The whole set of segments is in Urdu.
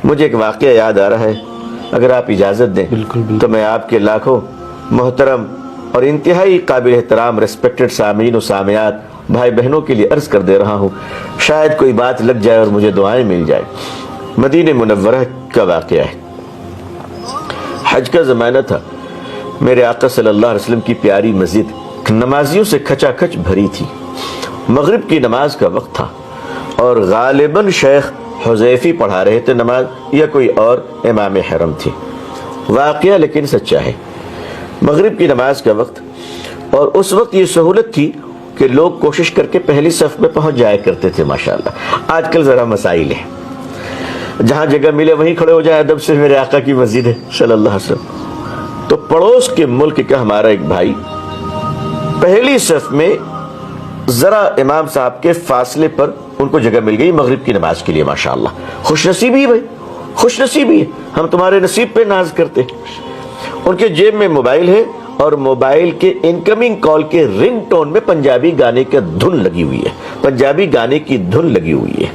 مجھے ایک واقعہ یاد آ رہا ہے، اگر آپ اجازت دیں تو میں آپ کے لاکھوں محترم اور انتہائی قابل احترام ریسپیکٹڈ سامعین و سامعات بھائی بہنوں کے لیے عرض کر دے رہا ہوں، شاید کوئی بات لگ جائے اور مجھے دعائیں مل جائے۔ مدینہ منورہ کا واقعہ ہے۔ حج کا زمانہ تھا، میرے آقا صلی اللہ علیہ وسلم کی پیاری مسجد نمازیوں سے کھچا کھچ بھری تھی۔ مغرب کی نماز کا وقت تھا اور غالباً شیخ حذیفی پڑھا رہے تھے نماز، یا کوئی اور امام حرم تھی۔ واقعہ لیکن سچا ہے۔ مغرب کی نماز کا وقت، اور اس وقت یہ سہولت تھی کہ لوگ کوشش کر کے پہلی صف میں پہنچ جایا کرتے تھے ماشاءاللہ۔ آج کل ذرا مسائل ہے، جہاں جگہ ملے وہیں کھڑے ہو جائے، ادب سے میرے آقا کی مسجد ہے صلی اللہ علیہ وسلم۔ تو پڑوس کے ملک کا ہمارا ایک بھائی پہلی صف میں ذرا امام صاحب کے فاصلے پر ان کو جگہ مل گئی مغرب کی نماز کے لیے ماشاءاللہ۔ خوش نصیبی بھائی، خوش نصیبی ہے، ہم تمہارے نصیب پہ ناز کرتے۔ ان کے جیب میں موبائل ہے اور موبائل کے انکمنگ کال کے رنگ ٹون میں پنجابی گانے کا دھن لگی ہوئی ہے، پنجابی گانے کی دھن لگی ہوئی ہے۔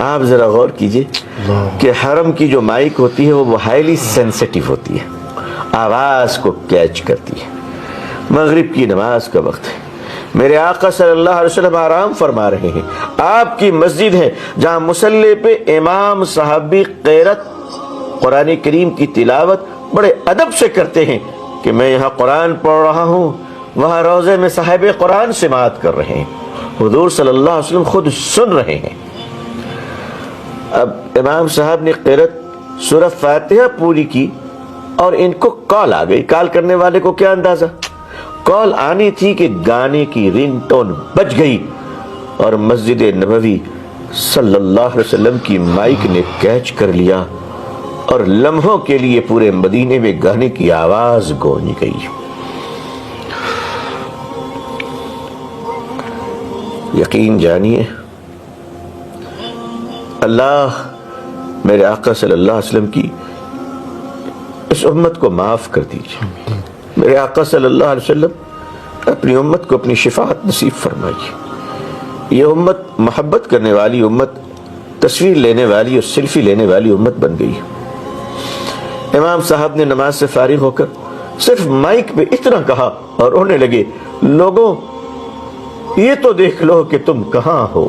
آپ ذرا غور کیجئے کہ حرم کی جو مائک ہوتی ہے وہ ہائیلی سینسیٹیو ہوتی ہے، آواز کو کیچ کرتی ہے۔ مغرب کی نماز کا وقت ہے، میرے آقا صلی اللہ علیہ وسلم آرام فرما رہے ہیں، آپ کی مسجد ہے جہاں مصلی پہ امام صاحب بھی قرات قرآن کریم کی تلاوت بڑے ادب سے کرتے ہیں کہ میں یہاں قرآن پڑھ رہا ہوں، وہاں روضے میں صاحب قرآن سماعت کر رہے ہیں، حضور صلی اللہ علیہ وسلم خود سن رہے ہیں۔ اب امام صاحب نے قرات سورہ فاتحہ پوری کی اور ان کو کال آ گئی۔ کال کرنے والے کو کیا اندازہ، کال آنی تھی کہ گانے کی رنگ ٹون بج گئی اور مسجد نبوی صلی اللہ علیہ وسلم کی مائک نے کیچ کر لیا اور لمحوں کے لیے پورے مدینے میں گانے کی آواز گونج گئی۔ یقین جانیے اللہ میرے آقا صلی اللہ علیہ وسلم کی اس امت کو معاف کر دیجئے۔ میرے آقا صلی اللہ علیہ وسلم اپنی امت کو اپنی شفاعت نصیب فرمائیے۔ یہ امت محبت کرنے والی امت، تصویر لینے والی اور سیلفی لینے والی امت بن گئی۔ امام صاحب نے نماز سے فارغ ہو کر صرف مائک پہ اتنا کہا اور رونے لگے، لوگوں یہ تو دیکھ لو کہ تم کہاں ہو۔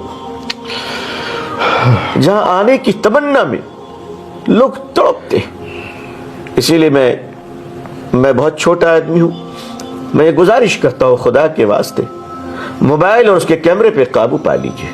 جہاں آنے کی تمنا میں لوگ تڑپتے۔ اسی لیے میں بہت چھوٹا آدمی ہوں، میں یہ گزارش کرتا ہوں خدا کے واسطے موبائل اور اس کے کیمرے پہ قابو پا لیجئے۔